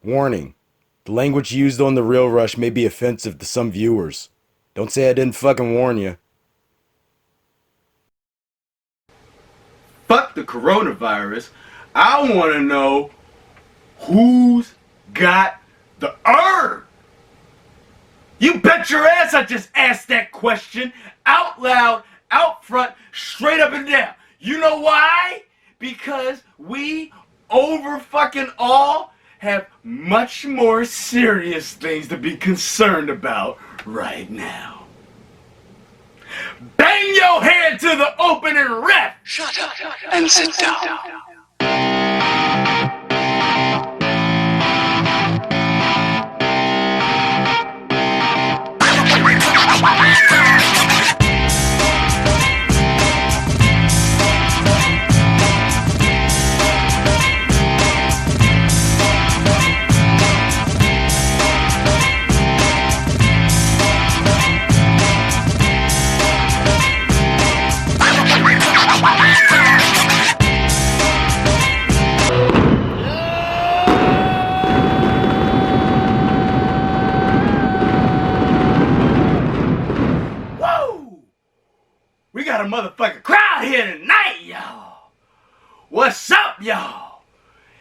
Warning. The language used on The Real Rush may be offensive to some viewers. Don't say I didn't fucking warn you. Fuck the coronavirus. I want to know who's got the herb. You bet your ass I just asked that question out loud, out front, straight up and down. You know why? Because we over fucking all have much more serious things to be concerned about right now. Bang your head to the opening ref! Shut up and sit down. We got a motherfucking crowd here tonight, y'all. What's up, y'all?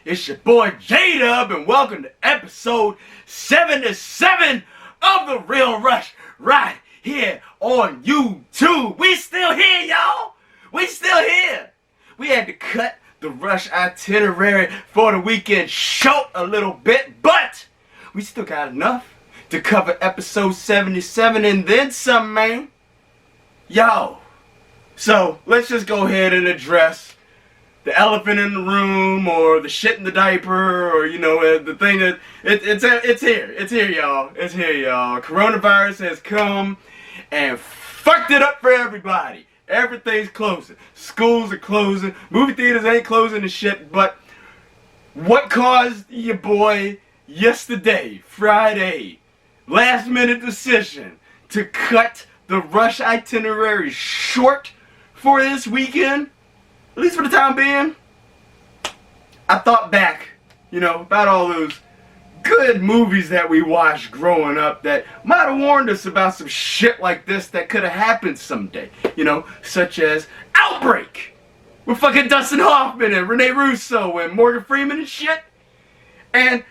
It's your boy J-Dub, and welcome to episode 77 of The Real Rush, right here on YouTube. We still here, y'all. We still here. We had to cut the Rush itinerary for the weekend short a little bit, but we still got enough to cover episode 77 and then some, man. Yo. So, let's just go ahead and address the elephant in the room, or the shit in the diaper, or, you know, the thing that, it's here. It's here, y'all. It's here, y'all. Coronavirus has come and fucked it up for everybody. Everything's closing. Schools are closing. Movie theaters ain't closing and shit, but what caused your boy yesterday, Friday, last minute decision to cut the Rush itinerary short for this weekend, at least for the time being? I thought back, you know, about all those good movies that we watched growing up that might have warned us about some shit like this that could have happened someday, you know, such as Outbreak with fucking Dustin Hoffman and Rene Russo and Morgan Freeman and shit. And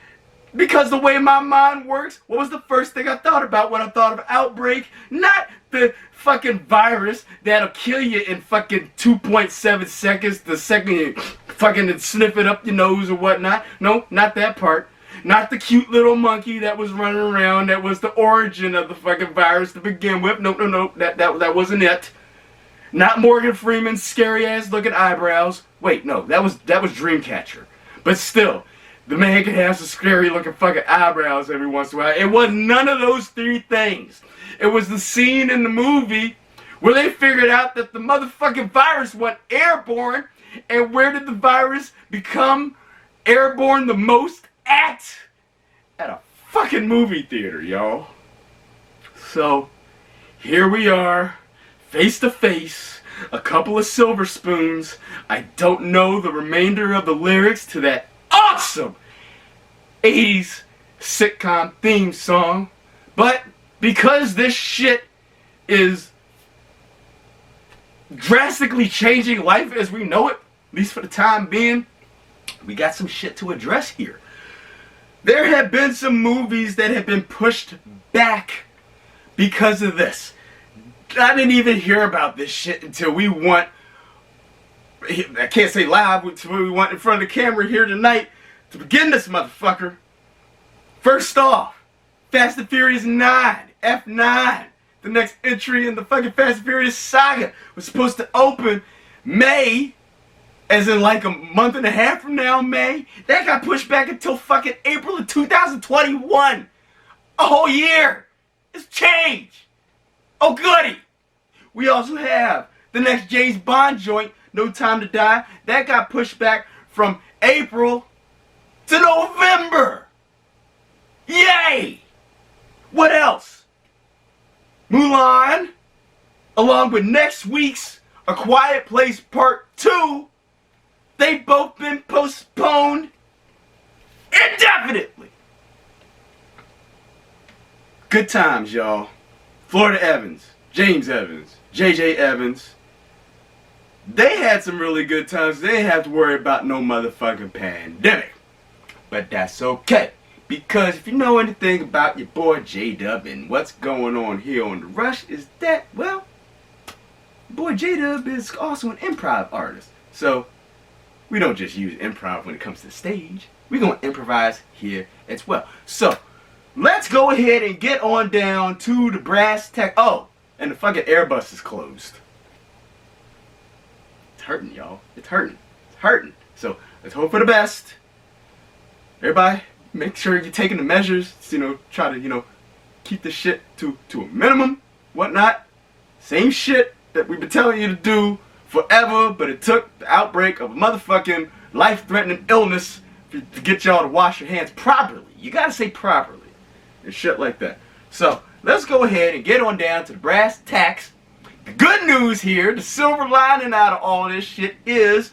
because the way my mind works, what was the first thing I thought about when I thought of Outbreak? Not the fucking virus that'll kill you in fucking 2.7 seconds the second you fucking sniff it up your nose or whatnot. No, not that part. Not the cute little monkey that was running around that was the origin of the fucking virus to begin with. No, that wasn't it. Not Morgan Freeman's scary ass looking eyebrows. Wait, no, that was Dreamcatcher. But still, the man can have some scary looking fucking eyebrows every once in a while. It was none of those three things. It was the scene in the movie where they figured out that the motherfucking virus went airborne. And where did the virus become airborne the most at? At a fucking movie theater, y'all. So, here we are, face to face, a couple of silver spoons. I don't know the remainder of the lyrics to that awesome 80s sitcom theme song, but because this shit is drastically changing life as we know it, at least for the time being, we got some shit to address here. There have been some movies that have been pushed back because of this. I didn't even hear about this shit until we went, I can't say live, until we went in front of the camera here tonight to begin this motherfucker. First off, Fast and Furious 9, F9, the next entry in the fucking Fast and Furious saga, was supposed to open May, as in like a month and a half from now, May. That got pushed back until fucking April of 2021. A whole year. It's changed. Oh goody. We also have the next James Bond joint, No Time to Die. That got pushed back from April to November. Yay! What else? Mulan, along with next week's A Quiet Place Part 2, they've both been postponed indefinitely. Good times, y'all. Florida Evans, James Evans, JJ Evans. They had some really good times. They didn't have to worry about no motherfucking pandemic. But that's okay. Because if you know anything about your boy J-Dub and what's going on here on The Rush is that, well, boy J-Dub is also an improv artist. So, we don't just use improv when it comes to the stage. We're going to improvise here as well. So, let's go ahead and get on down to the brass tack. Oh, and the fucking Airbus is closed. It's hurting, y'all. It's hurting. It's hurting. So, let's hope for the best. Everybody, make sure you're taking the measures. Try to, keep the shit to a minimum, whatnot. Same shit that we've been telling you to do forever, but it took the outbreak of a motherfucking life-threatening illness to get y'all to wash your hands properly. You gotta say properly and shit like that. So, let's go ahead and get on down to the brass tacks. The good news here, the silver lining out of all this shit is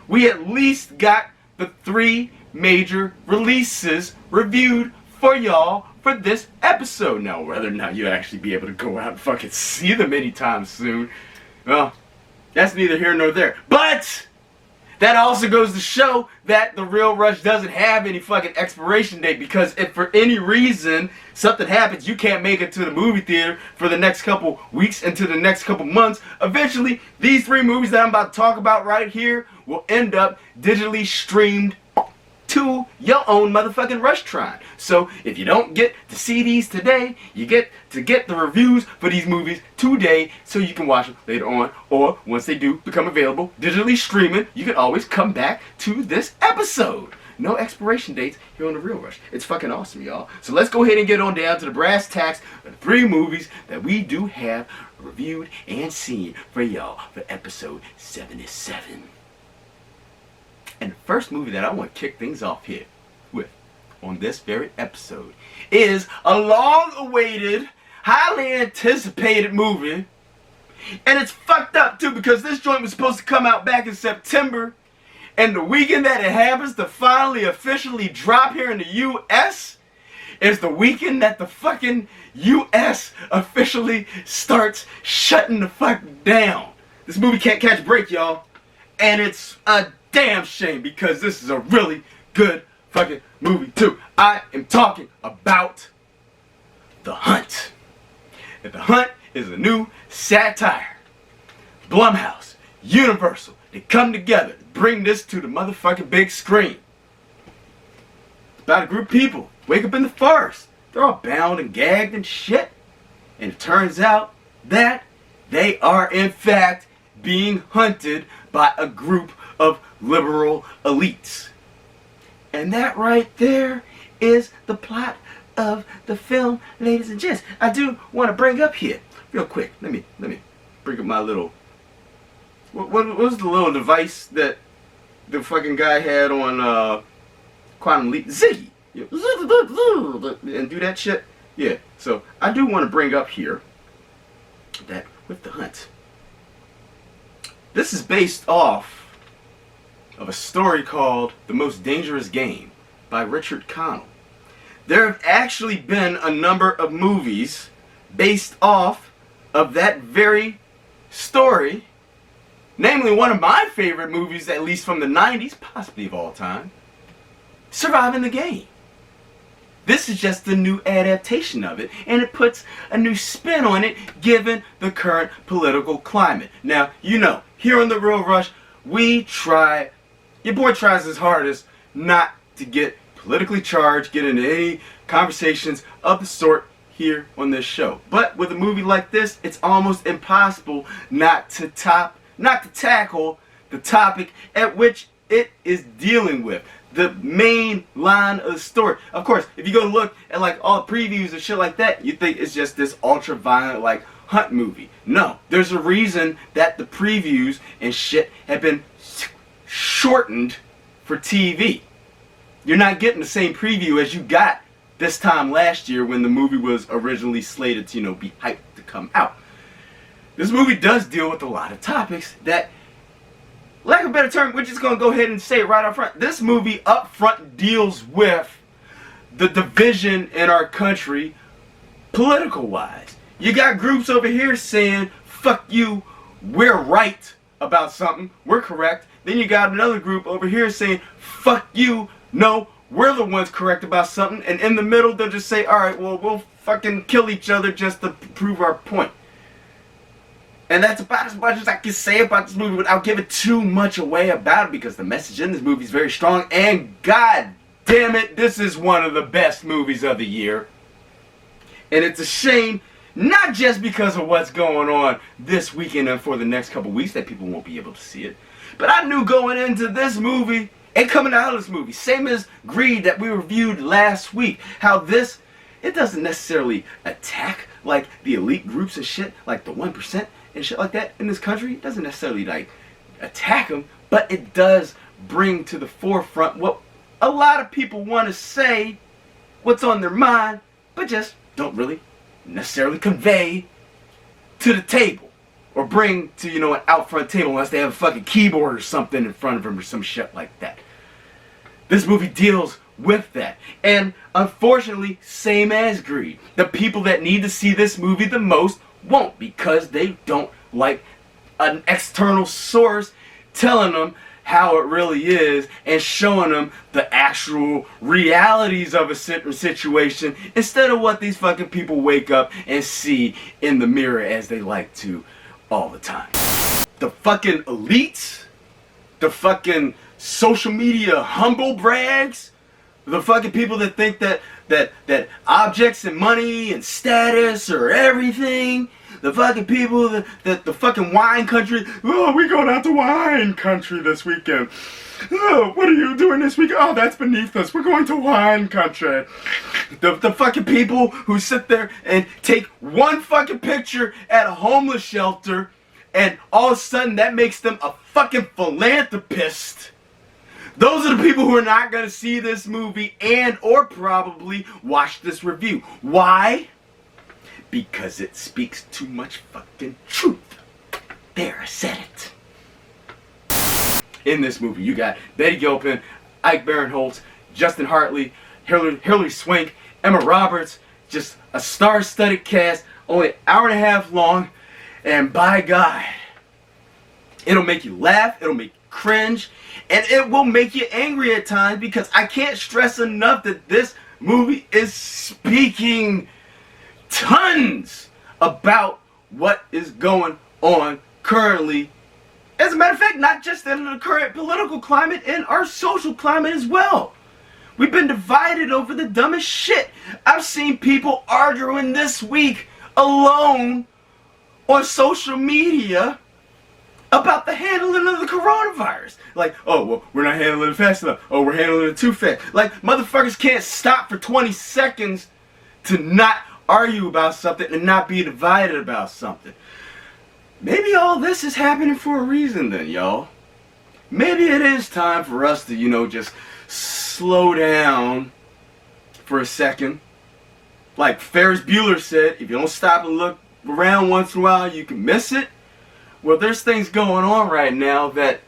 we at least got the 3 major releases reviewed for y'all for this episode. Now, whether or not you actually be able to go out and fucking see them anytime soon, well, that's neither here nor there. But that also goes to show that The Real Rush doesn't have any fucking expiration date, because if for any reason something happens, you can't make it to the movie theater for the next couple weeks into the next couple months, eventually these 3 movies that I'm about to talk about right here will end up digitally streamed to your own motherfucking Rushtron. So if you don't get to see these today, you get to get the reviews for these movies today so you can watch them later on, or once they do become available digitally streaming, you can always come back to this episode. No expiration dates here on The Real Rush. It's fucking awesome, y'all. So let's go ahead and get on down to the brass tacks of the 3 movies that we do have reviewed and seen for y'all for episode 77. And the first movie that I want to kick things off here with on this very episode is a long-awaited, highly anticipated movie. And it's fucked up too, because this joint was supposed to come out back in September, and the weekend that it happens to finally officially drop here in the U.S. is the weekend that the fucking U.S. officially starts shutting the fuck down. This movie can't catch a break, y'all. And it's a damn shame, because this is a really good fucking movie too. I am talking about The Hunt. And The Hunt is a new satire. Blumhouse, Universal, they come together to bring this to the motherfucking big screen. It's about a group of people wake up in the forest. They're all bound and gagged and shit. And it turns out that they are in fact being hunted by a group of liberal elites. And that right there is the plot of the film, ladies and gents. I do want to bring up here, real quick, let me bring up my little, what was the little device that the fucking guy had on Quantum Leap? Ziggy! And do that shit? Yeah, so I do want to bring up here that with The Hunt, this is based off of a story called The Most Dangerous Game by Richard Connell. There have actually been a number of movies based off of that very story. Namely, one of my favorite movies, at least from the 90s, possibly of all time, Surviving the Game. This is just a new adaptation of it, and it puts a new spin on it given the current political climate. Now, here on The Real Rush, your boy tries his hardest not to get politically charged, get into any conversations of the sort here on this show. But with a movie like this, it's almost impossible not to tackle the topic at which it is dealing with. The main line of the story. Of course, if you go look at like all the previews and shit like that, you think it's just this ultra-violent like hunt movie. No, there's a reason that the previews and shit have been shortened for TV. You're not getting the same preview as you got this time last year when the movie was originally slated to, be hyped to come out. This movie does deal with a lot of topics that, lack of a better term, we're just going to go ahead and say it right up front. This movie up front deals with the division in our country political wise. You got groups over here saying, fuck you, we're right about something, we're correct. Then you got another group over here saying, fuck you, no, we're the ones correct about something. And in the middle, they'll just say, alright, well, we'll fucking kill each other just to prove our point. And that's about as much as I can say about this movie without giving too much away about it, because the message in this movie is very strong, and god damn it, this is one of the best movies of the year. And it's a shame, not just because of what's going on this weekend and for the next couple weeks that people won't be able to see it, but I knew going into this movie and coming out of this movie, same as Greed that we reviewed last week, how this, it doesn't necessarily attack like the elite groups and shit, like the 1% and shit like that in this country. It doesn't necessarily like attack them, but it does bring to the forefront what a lot of people want to say, what's on their mind, but just don't really necessarily convey to the table or bring to, you know, an out front table unless they have a fucking keyboard or something in front of them or some shit like that. This movie deals with that. And unfortunately, same as Greed, the people that need to see this movie the most won't, because they don't like an external source telling them how it really is and showing them the actual realities of a certain situation instead of what these fucking people wake up and see in the mirror as they like to all the time. The fucking elites, the fucking social media humble brags, the fucking people that think that objects and money and status are everything. The fucking people that the fucking wine country. Oh, we going out to wine country this weekend. Oh, what are you doing this week? Oh, that's beneath us. We're going to wine country. The fucking people who sit there and take one fucking picture at a homeless shelter and all of a sudden that makes them a fucking philanthropist. Those are the people who are not going to see this movie and or probably watch this review. Why? Because it speaks too much fucking truth. There, I said it. In this movie, you got Betty Gilpin, Ike Barinholtz, Justin Hartley, Hilary Swank, Emma Roberts, just a star-studded cast, only an hour and a half long, and by God, it'll make you laugh, it'll make you cringe, and it will make you angry at times, because I can't stress enough that this movie is speaking tons about what is going on currently. As a matter of fact, not just in the current political climate, in our social climate as well. We've been divided over the dumbest shit. I've seen people arguing this week alone on social media about the handling of the coronavirus. Like, oh, well, we're not handling it fast enough. Oh, we're handling it too fast. Like, motherfuckers can't stop for 20 seconds to not argue about something and not be divided about something. Maybe all this is happening for a reason then, y'all. Maybe it is time for us to, you know, just slow down for a second. Like Ferris Bueller said, if you don't stop and look around once in a while, you can miss it. Well, there's things going on right now that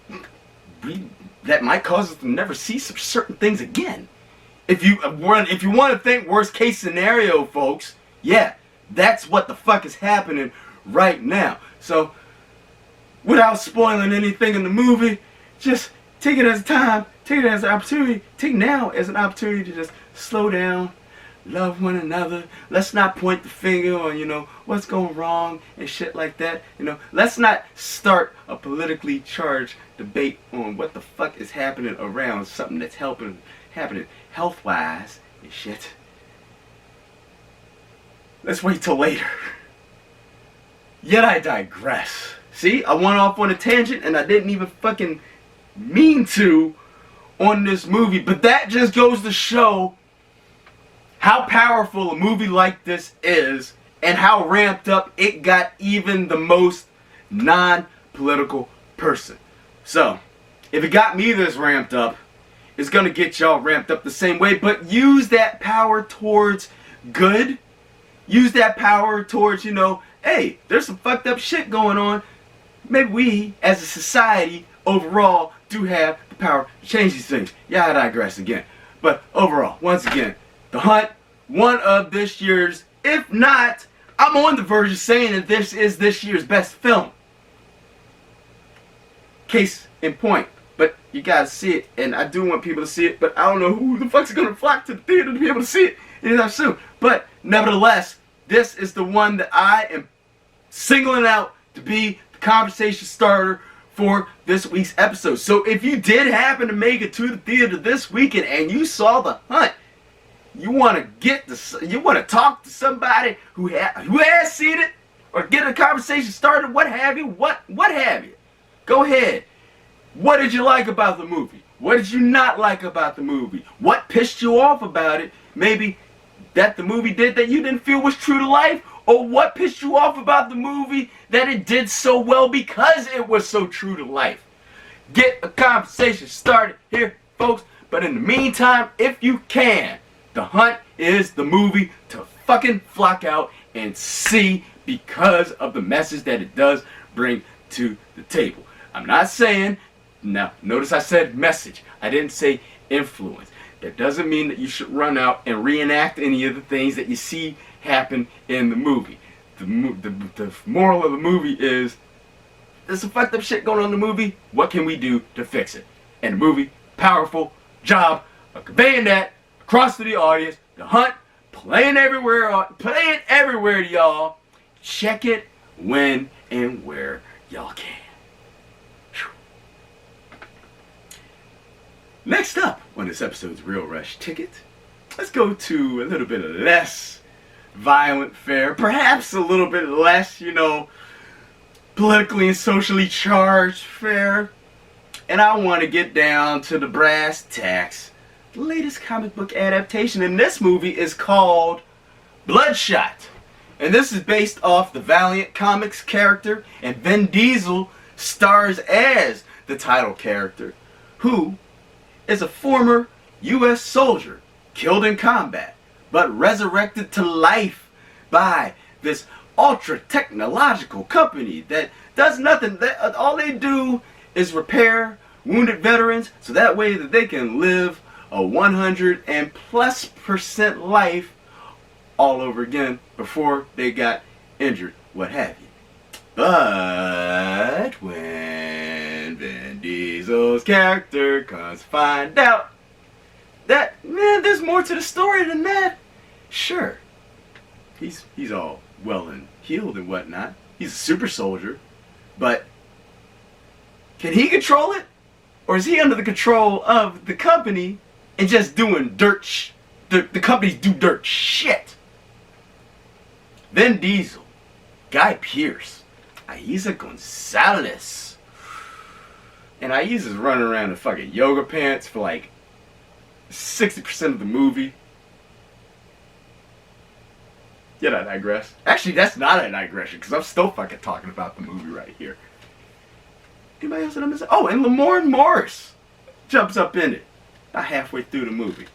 might cause us to never see some certain things again. If you want to think worst case scenario, folks, yeah, that's what the fuck is happening right now. So, without spoiling anything in the movie, just take it as a time, take it as an opportunity, take now as an opportunity to just slow down, love one another. Let's not point the finger on, you know, what's going wrong and shit like that. You know, let's not start a politically charged debate on what the fuck is happening around something that's happening health-wise and shit. Let's wait till later. Yet I digress. See, I went off on a tangent and I didn't even fucking mean to on this movie, but that just goes to show how powerful a movie like this is and how ramped up it got even the most non-political person. So, if it got me this ramped up, it's gonna get y'all ramped up the same way, but use that power towards good. Use that power towards, you know, hey, there's some fucked up shit going on. Maybe we, as a society, overall, do have the power to change these things. Yeah, I digress again. But overall, once again, The Hunt, one of this year's If not, I'm on the verge of saying that this is this year's best film. Case in point. But you gotta see it, and I do want people to see it, but I don't know who the fuck's gonna flock to the theater to be able to see it anytime soon. But nevertheless, this is the one that I am singling out to be the conversation starter for this week's episode. So if you did happen to make it to the theater this weekend and you saw The Hunt, you want to talk to somebody who has seen it, or get a conversation started, what have you, what have you. Go ahead. What did you like about the movie? What did you not like about the movie? What pissed you off about it? Maybe that the movie did that you didn't feel was true to life? Or what pissed you off about the movie that it did so well because it was so true to life? Get a conversation started here, folks. But in the meantime, if you can, The Hunt is the movie to fucking flock out and see because of the message that it does bring to the table. I'm not saying, now notice I said message. I didn't say influence. That doesn't mean that you should run out and reenact any of the things that you see happen in the movie. The moral of the movie is, there's some fucked up shit going on in the movie. What can we do to fix it? And the movie, powerful job of conveying that across to the audience. The Hunt, playing everywhere to y'all. Check it when and where y'all can. Next up on this episode's Real Rush Ticket, let's go to a little bit less violent fare, perhaps a little bit less, politically and socially charged fare. And I want to get down to the brass tacks. The latest comic book adaptation in this movie is called Bloodshot. And this is based off the Valiant Comics character, and Vin Diesel stars as the title character, who is a former U.S. soldier killed in combat, but resurrected to life by this ultra technological company that does nothing. All they do is repair wounded veterans so that way that they can live a 100+% life all over again before they got injured, what have you. But when Vin Diesel's character comes to find out that, man, there's more to the story than that. Sure, he's all well and healed and whatnot. He's a super soldier, but can he control it? Or is he under the control of the company and just doing the companies do dirt shit? Vin Diesel, Guy Pearce, Aiza Gonzalez. And Aiza's running around in fucking yoga pants for like 60% of the movie. Did I digress? Actually, that's not a digression, because I'm still fucking talking about the movie right here. Anybody else that I'm missing? Oh, and Lamorne Morris jumps up in it about halfway through the movie.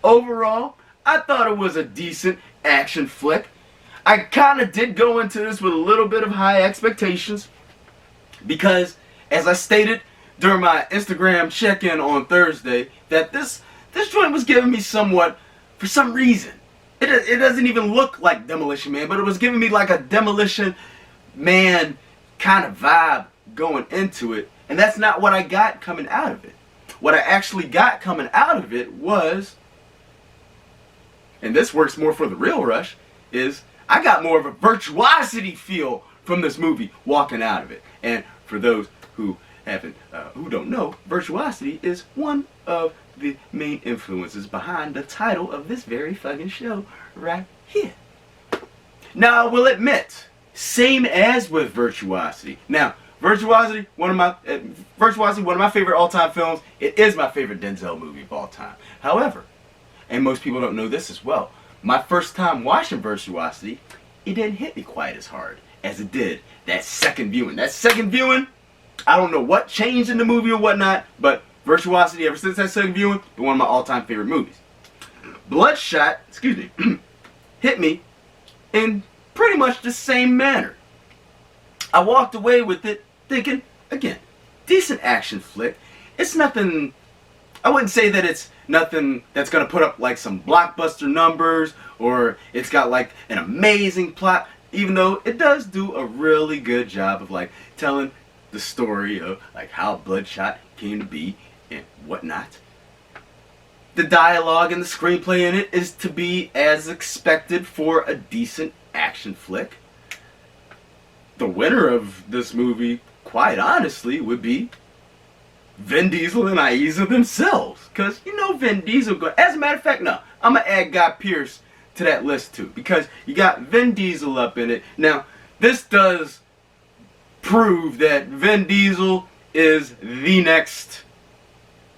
Overall, I thought it was a decent action flick. I kind of did go into this with a little bit of high expectations because, as I stated during my Instagram check-in on Thursday, that this joint was giving me somewhat, for some reason, it doesn't even look like Demolition Man, but it was giving me like a Demolition Man kind of vibe going into it, and that's not what I got coming out of it. What I actually got coming out of it was, and this works more for the Real Rush, is I got more of a virtuosity feel from this movie walking out of it. And for those who don't know, virtuosity is one of the main influences behind the title of this very fucking show right here. Now, I will admit, same as with Virtuosity. Now, Virtuosity, one of my favorite all-time films. It is my favorite Denzel movie of all time. However, and most people don't know this as well, my first time watching Virtuosity, it didn't hit me quite as hard as it did that second viewing. That second viewing, I don't know what changed in the movie or whatnot, but Virtuosity, ever since that second viewing, been one of my all-time favorite movies. Bloodshot, hit me in pretty much the same manner. I walked away with it thinking, again, decent action flick. It's nothing I wouldn't say that it's nothing that's gonna put up like some blockbuster numbers or it's got like an amazing plot, even though it does do a really good job of like telling the story of like how Bloodshot came to be and whatnot. The dialogue and the screenplay in it is to be as expected for a decent action flick. The winner of this movie, quite honestly, would be Vin Diesel and Aiza themselves. Because, you know, Vin Diesel, as a matter of fact, no, I'm going to add Guy Pearce to that list too. Because you got Vin Diesel up in it. Now, this does prove that Vin Diesel is the next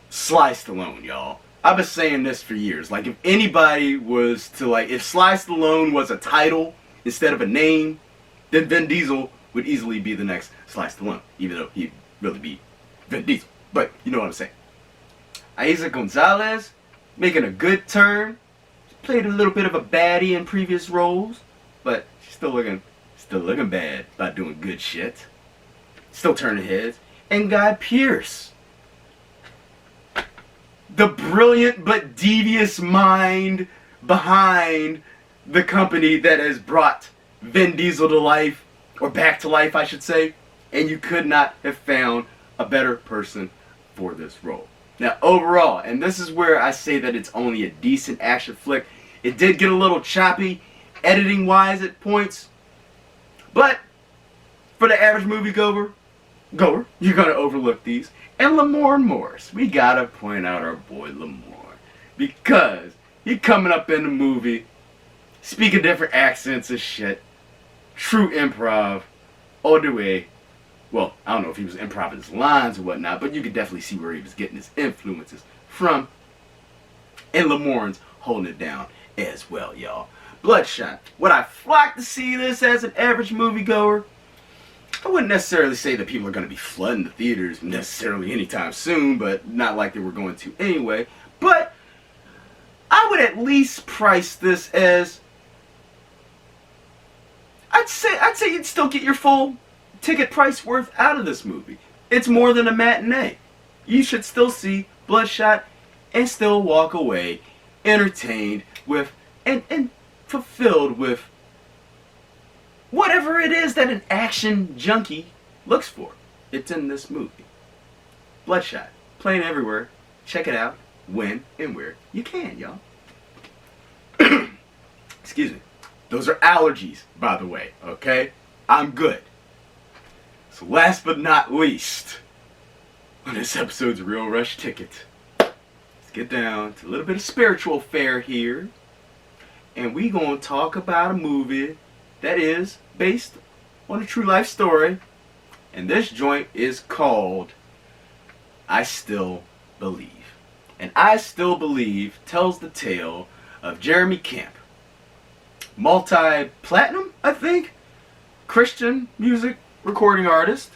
Sly Stallone, y'all. I've been saying this for years. Like, if anybody was to, like, if Sly Stallone was a title instead of a name, then Vin Diesel would easily be the next Sly Stallone. Even though he'd really be Vin Diesel. But, you know what I'm saying. Aiza Gonzalez, making a good turn. She played a little bit of a baddie in previous roles. But she's still looking bad by doing good shit. Still turning heads. And Guy Pearce, the brilliant but devious mind behind the company that has brought Vin Diesel to life, or back to life I should say, and you could not have found a better person for this role. Now overall, and this is where I say that it's only a decent action flick, it did get a little choppy editing wise at points, but for the average moviegoer, you're gonna overlook these. And Lamorne Morris, we gotta point out our boy Lamorne, because he coming up in the movie, speaking different accents and shit, true improv, all the way. Well, I don't know if he was improvising his lines or whatnot, but you could definitely see where he was getting his influences from. And Lamorne's holding it down as well, y'all. Bloodshot. Would I flock to see this as an average moviegoer? I wouldn't necessarily say that people are going to be flooding the theaters necessarily anytime soon, but not like they were going to anyway. But I would at least price this as, I'd say you'd still get your full ticket price worth out of this movie. It's more than a matinee. You should still see Bloodshot and still walk away entertained with and fulfilled with whatever it is that an action junkie looks for. It's in this movie. Bloodshot. Playing everywhere. Check it out when and where you can, y'all. Excuse me. Those are allergies, by the way, okay? I'm good. So last but not least, on this episode's Real Rush Ticket, let's get down to a little bit of spiritual fare here. And we gonna talk about a movie that is based on a true life story. And this joint is called I Still Believe. And I Still Believe tells the tale of Jeremy Camp, multi-platinum, I think, Christian music recording artist.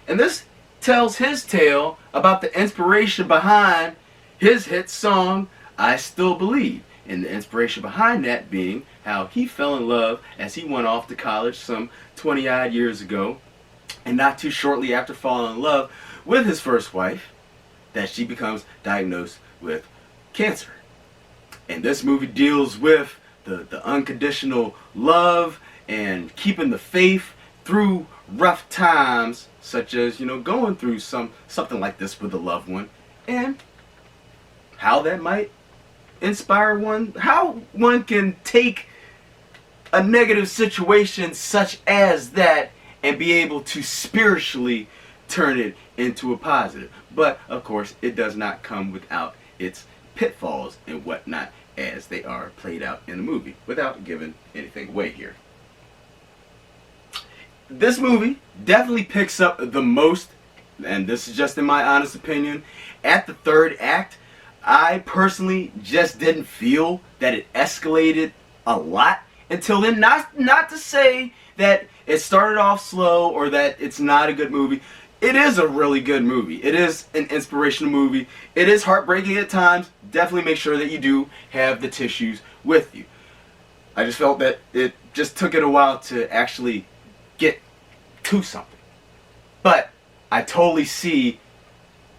And this tells his tale about the inspiration behind his hit song, I Still Believe. And the inspiration behind that being how he fell in love as he went off to college some 20 odd years ago. And not too shortly after falling in love with his first wife, that she becomes diagnosed with cancer. And this movie deals with the unconditional love and keeping the faith through rough times, such as, you know, going through something like this with a loved one, and how that might inspire one, how one can take a negative situation such as that and be able to spiritually turn it into a positive. But of course it does not come without its pitfalls and whatnot, as they are played out in the movie, without giving anything away here. This movie definitely picks up the most, and this is just in my honest opinion, at the third act. I personally just didn't feel that it escalated a lot until then. Not to say that it started off slow or that it's not a good movie. It is a really good movie. It is an inspirational movie. It is heartbreaking at times. Definitely make sure that you do have the tissues with you. I just felt that it just took it a while to actually get to something. But I totally see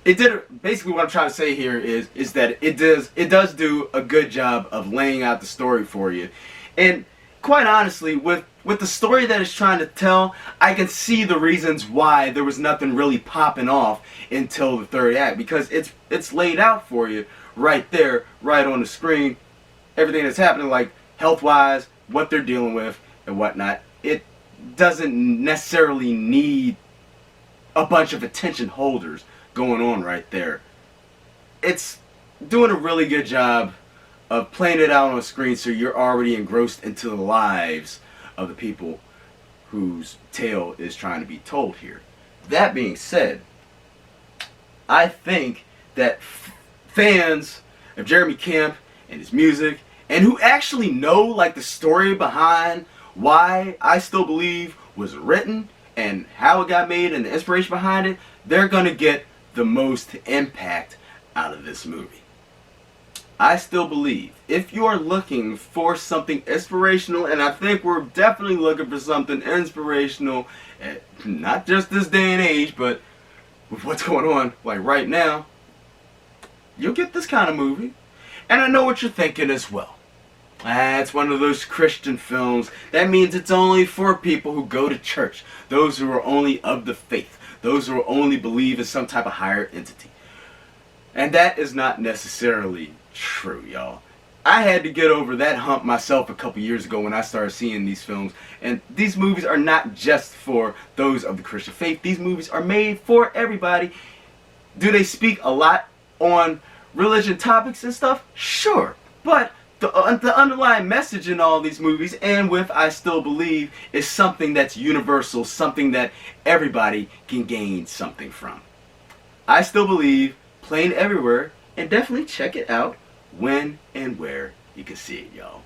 it did basically what I'm trying to say here is that it does do a good job of laying out the story for you. And quite honestly, with the story that it's trying to tell, I can see the reasons why there was nothing really popping off until the third act, because it's laid out for you right there, right on the screen, everything that's happening, like health-wise, what they're dealing with and whatnot. It doesn't necessarily need a bunch of attention holders going on right there. It's doing a really good job of playing it out on screen so you're already engrossed into the lives of the people whose tale is trying to be told here. That being said, I think that fans of Jeremy Camp and his music, and who actually know like the story behind why I Still Believe was written and how it got made and the inspiration behind it, they're gonna get the most impact out of this movie. I Still Believe, if you are looking for something inspirational, and I think we're definitely looking for something inspirational, not just this day and age, but with what's going on like right now, you'll get this kind of movie. And I know what you're thinking as well. It's one of those Christian films. That means it's only for people who go to church, those who are only of the faith, those who only believe in some type of higher entity. And that is not necessarily true, y'all. I had to get over that hump myself a couple years ago when I started seeing these films. And these movies are not just for those of the Christian faith. These movies are made for everybody. Do they speak a lot on religion topics and stuff? Sure. But the underlying message in all these movies, and with I Still Believe, is something that's universal, something that everybody can gain something from. I Still Believe, playing everywhere, and definitely check it out when and where you can see it, y'all.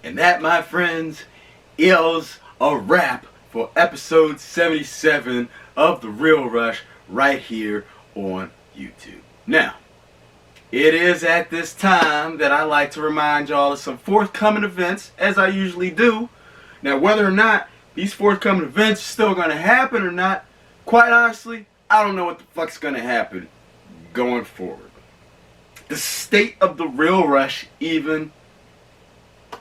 And that, my friends, is a wrap for episode 77 of The Real Rush right here on YouTube. Now, it is at this time that I like to remind y'all of some forthcoming events, as I usually do. Now, whether or not these forthcoming events are still going to happen or not, quite honestly, I don't know what the fuck's going to happen going forward. The state of The Real Rush even,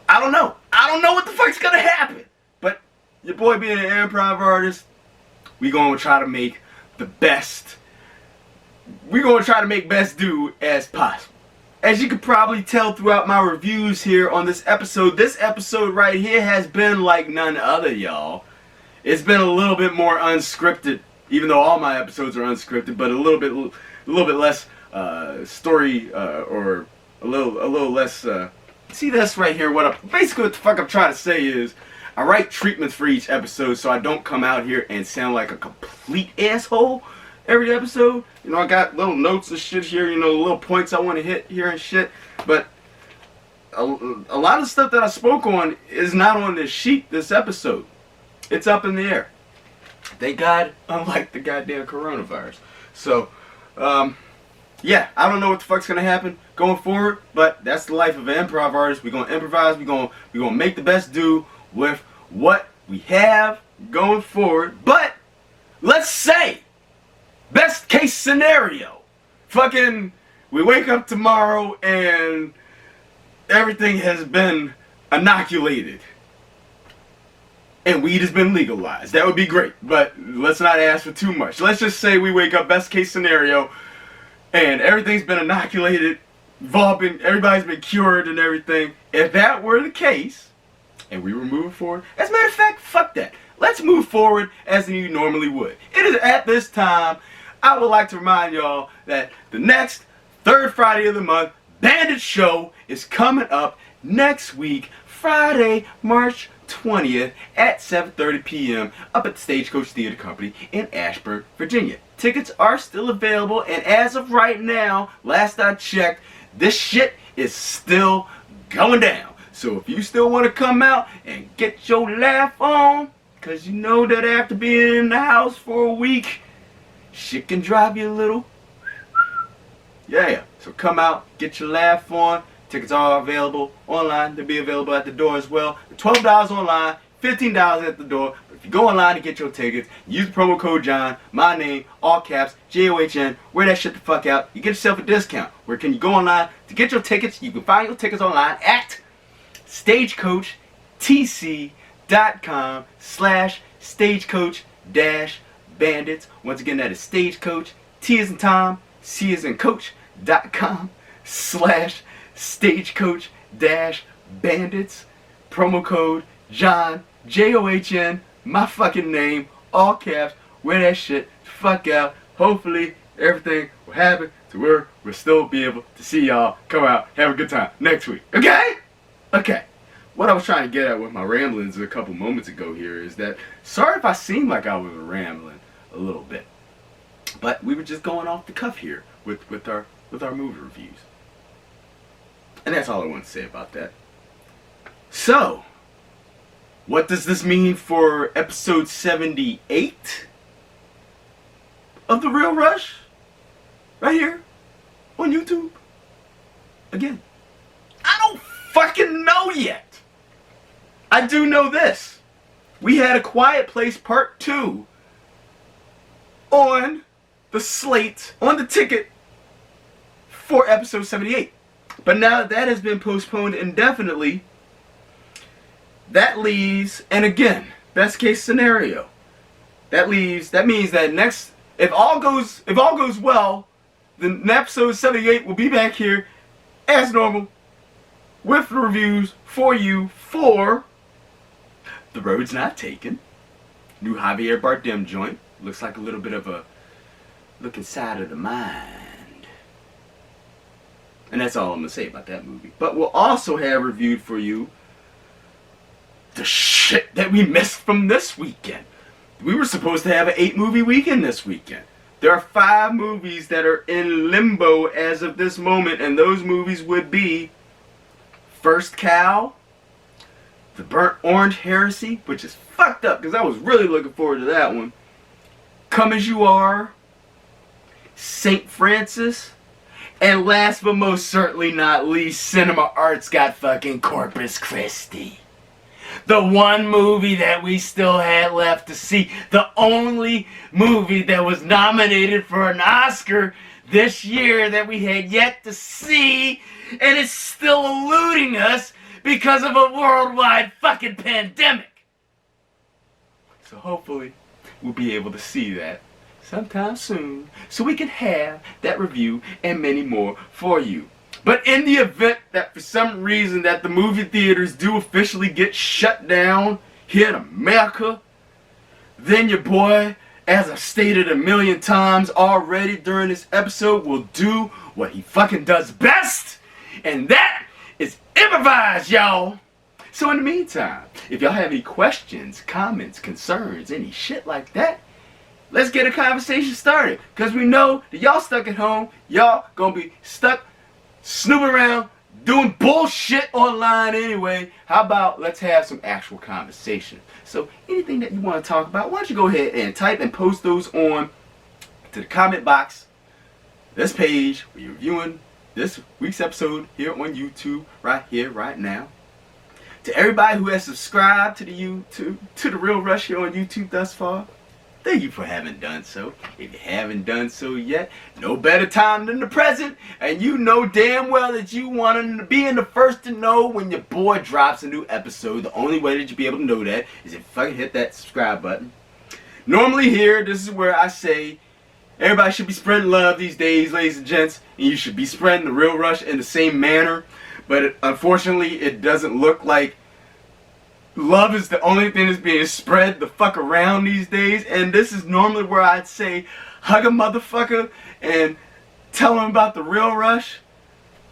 I don't know. I don't know what the fuck's gonna happen. But your boy being an improv artist, we gonna try to make the best. We gonna try to make best do as possible. As you could probably tell throughout my reviews here on this episode right here has been like none other, y'all. It's been a little bit more unscripted, even though all my episodes are unscripted, but a little bit less story or a little less. See this right here, basically what the fuck I'm trying to say is, I write treatments for each episode so I don't come out here and sound like a complete asshole every episode. You know, I got little notes and shit here, you know, little points I want to hit here and shit, but a lot of stuff that I spoke on is not on this sheet this episode. It's up in the air. Thank God, unlike the goddamn coronavirus. So, yeah, I don't know what the fuck's gonna happen going forward, but that's the life of an improv artist. We're gonna improvise. We're gonna make the best do with what we have going forward. But let's say, best case scenario, fucking, we wake up tomorrow and everything has been inoculated. and weed has been legalized. That would be great, but let's not ask for too much. Let's just say we wake up, best case scenario, and everything's been inoculated, everybody's been cured and everything. If that were the case, and we were moving forward, as a matter of fact, fuck that. Let's move forward as you normally would. It is at this time, I would like to remind y'all that the next third Friday of the month, Bandit Show is coming up next week, Friday, March 20th at 7:30 p.m. up at the Stagecoach Theater Company in Ashburn, Virginia. Tickets are still available, and as of right now, last I checked, this shit is still going down. So if you still want to come out and get your laugh on, because you know that after being in the house for a week, shit can drive you a little. Yeah, so come out, get your laugh on. Tickets are available online. They'll be available at the door as well. $12 online, $15 at the door. But if you go online to get your tickets, use the promo code John, my name, all caps, JOHN, wear that shit the fuck out. You get yourself a discount. Where can you go online to get your tickets? You can find your tickets online at stagecoachtc.com/stagecoach-bandits. Once again, that is stagecoach, T as in Tom, C as in coach.com/stagecoach-bandits. Promo code John, JOHN, my fucking name, all caps. Wear that shit the fuck out. Hopefully everything will happen to where we'll still be able to see y'all come out, have a good time next week. Okay? Okay. What I was trying to get at with my ramblings a couple moments ago here is that, sorry if I seemed like I was rambling a little bit, but we were just going off the cuff here with our movie reviews. And that's all I want to say about that. So, what does this mean for episode 78 of The Real Rush? Right here on YouTube. Again, I don't fucking know yet. I do know this. We had A Quiet Place Part 2 on the slate, on the ticket for episode 78. But now that that has been postponed indefinitely, that leaves, and again, best case scenario, that means that next, if all goes well, then episode 78 will be back here as normal with the reviews for you for The Road's Not Taken, new Javier Bardem joint. Looks like a little bit of a look inside of the mind. And that's all I'm going to say about that movie. But we'll also have reviewed for you the shit that we missed from this weekend. We were supposed to have an 8-movie weekend this weekend. There are 5 movies that are in limbo as of this moment, and those movies would be First Cow, The Burnt Orange Heresy, which is fucked up because I was really looking forward to that one, Come As You Are, St. Francis, and last but most certainly not least, Cinema Arts got fucking Corpus Christi. The one movie that we still had left to see. The only movie that was nominated for an Oscar this year that we had yet to see. And it's still eluding us because of a worldwide fucking pandemic. So hopefully we'll be able to see that sometime soon, so we can have that review and many more for you. But in the event that for some reason that the movie theaters do officially get shut down here in America, then your boy, as I've stated a million times already during this episode, will do what he fucking does best, and that is improvise, y'all. So in the meantime, if y'all have any questions, comments, concerns, any shit like that, let's get a conversation started. Because we know that y'all stuck at home, y'all gonna be stuck snooping around, doing bullshit online anyway. How about let's have some actual conversation? So anything that you want to talk about, why don't you go ahead and type and post those on to the comment box, this page where you're viewing this week's episode here on YouTube, right here, right now. To everybody who has subscribed to the Real Rush here on YouTube thus far, thank you for having done so. If you haven't done so yet, no better time than the present. And you know damn well that you want to be in the first to know when your boy drops a new episode. The only way that you'll be able to know that is if you fucking hit that subscribe button. Normally here, this is where I say everybody should be spreading love these days, ladies and gents. And you should be spreading the Real Rush in the same manner. But unfortunately, it doesn't look like love is the only thing that's being spread the fuck around these days. And this is normally where I'd say hug a motherfucker and tell them about the Real Rush.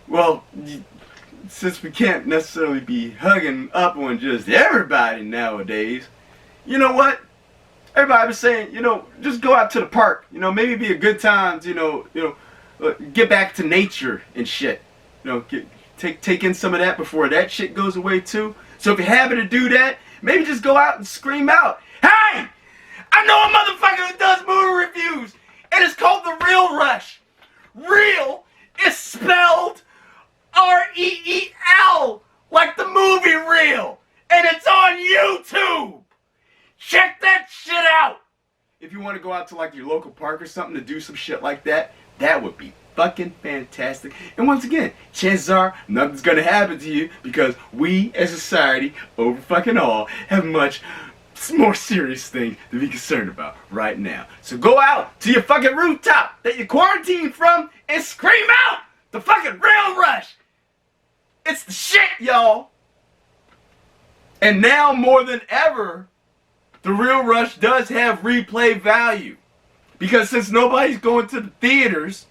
Well, since we can't necessarily be hugging up on just everybody nowadays, you know what? Everybody was saying, just go out to the park. Maybe be a good time to, get back to nature and shit. Take in some of that before that shit goes away too. So if you're happy to do that, maybe just go out and scream out, "Hey! I know a motherfucker who does movie reviews, and it's called The Real Rush." Real is spelled R-E-E-L, like the movie Real, and it's on YouTube. Check that shit out. If you want to go out to like your local park or something to do some shit like that, that would be fucking fantastic. And once again, chances are nothing's gonna happen to you because we as a society, over fucking all, have much more serious things to be concerned about right now. So go out to your fucking rooftop that you're quarantined from and scream out the fucking Real Rush. It's the shit, y'all. And now more than ever, the Real Rush does have replay value. Because since nobody's going to the theaters,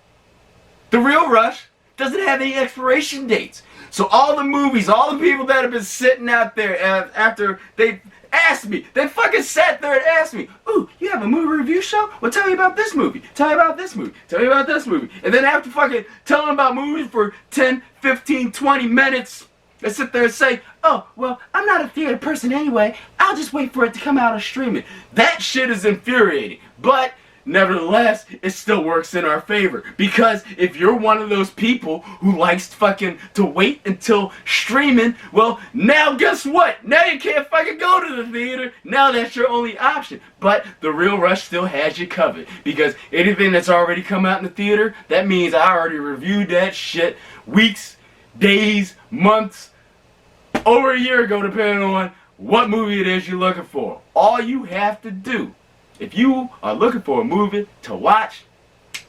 the Real Rush doesn't have any expiration dates. So all the movies, all the people that have been sitting out there after they asked me, they fucking sat there and asked me, "Ooh, you have a movie review show? Well, tell me about this movie. Tell me about this movie. Tell me about this movie." And then after fucking telling them about movies for 10, 15, 20 minutes, they sit there and say, "Oh, well, I'm not a theater person anyway. I'll just wait for it to come out on streaming." That shit is infuriating. But nevertheless, it still works in our favor. Because if you're one of those people who likes fucking to wait until streaming, well, now guess what? Now you can't fucking go to the theater. Now that's your only option. But the Real Rush still has you covered. Because anything that's already come out in the theater, that means I already reviewed that shit weeks, days, months, over a year ago, depending on what movie it is you're looking for. All you have to do, if you are looking for a movie to watch,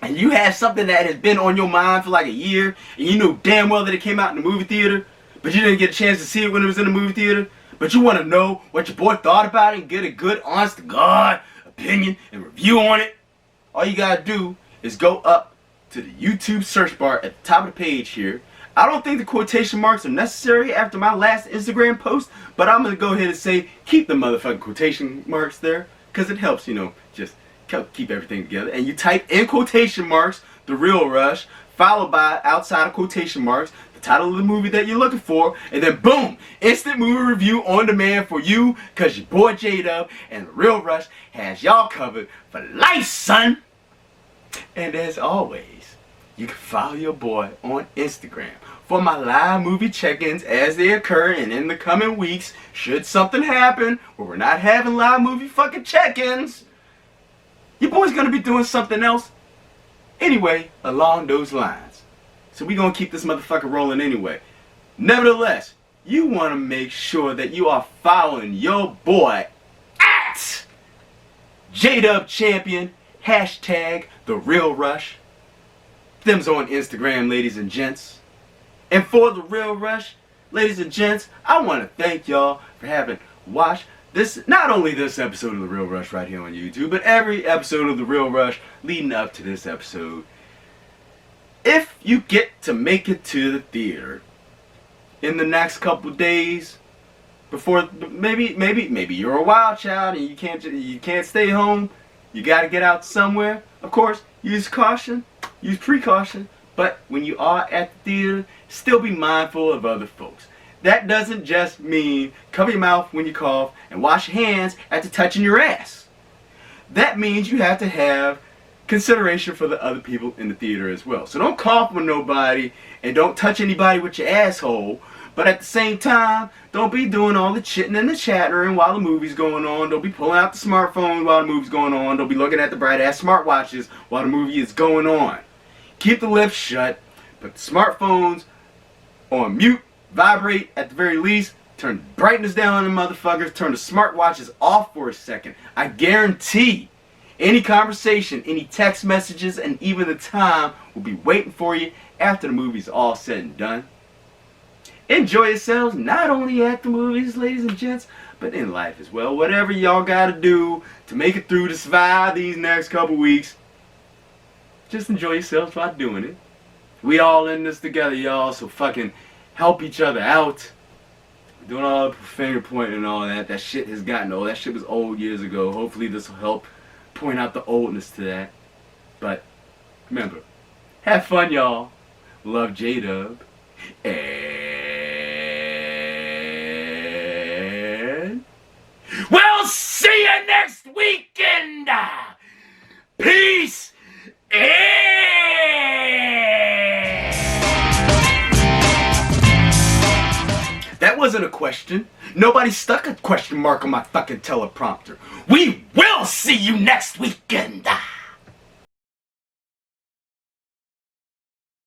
and you have something that has been on your mind for like a year, and you know damn well that it came out in the movie theater, but you didn't get a chance to see it when it was in the movie theater, but you want to know what your boy thought about it and get a good, honest to God opinion and review on it, all you gotta do is go up to the YouTube search bar at the top of the page here. I don't think the quotation marks are necessary after my last Instagram post, but I'm going to go ahead and say keep the motherfucking quotation marks there, because it helps, just keep everything together. And you type in quotation marks, The Real Rush, followed by, outside of quotation marks, the title of the movie that you're looking for, and then boom, instant movie review on demand for you, because your boy J-Dub and The Real Rush has y'all covered for life, son. And as always, you can follow your boy on Instagram for my live movie check-ins as they occur, and in the coming weeks, should something happen where we're not having live movie fucking check-ins, your boy's gonna be doing something else anyway along those lines. So we gonna keep this motherfucker rolling anyway. Nevertheless, you wanna make sure that you are following your boy at JDub Champion, hashtag The Real Rush. Them's on Instagram, ladies and gents. And for The Real Rush, ladies and gents, I want to thank y'all for having watched this, not only this episode of The Real Rush right here on YouTube, but every episode of The Real Rush leading up to this episode. If you get to make it to the theater in the next couple days, before maybe you're a wild child and you can't stay home, you got to get out somewhere. Of course, use caution. Use precaution, but when you are at the theater, still be mindful of other folks. That doesn't just mean cover your mouth when you cough and wash your hands after touching your ass. That means you have to have consideration for the other people in the theater as well. So don't cough on nobody and don't touch anybody with your asshole, But at the same time, don't be doing all the chitting and the chattering while the movie's going on. Don't be pulling out the smartphone while the movie's going on. Don't be looking at the bright ass smartwatches while the movie is going on. Keep the lips shut. Put the smartphones on mute, vibrate at the very least. Turn the brightness down on the motherfuckers. Turn the smartwatches off for a second. I guarantee any conversation, any text messages, and even the time will be waiting for you after the movie's all said and done. Enjoy yourselves, not only at the movies, ladies and gents, but in life as well. Whatever y'all gotta do to make it through, to survive these next couple weeks, just enjoy yourselves while doing it. We all in this together, y'all, so fucking help each other out. Doing all the finger pointing and all that. That shit has gotten old. That shit was old years ago. Hopefully this will help point out the oldness to that. But remember, have fun, y'all. Love, J-Dub. And we'll see you next weekend. Peace. That wasn't a question. Nobody stuck a question mark on my fucking teleprompter. We will see you next weekend.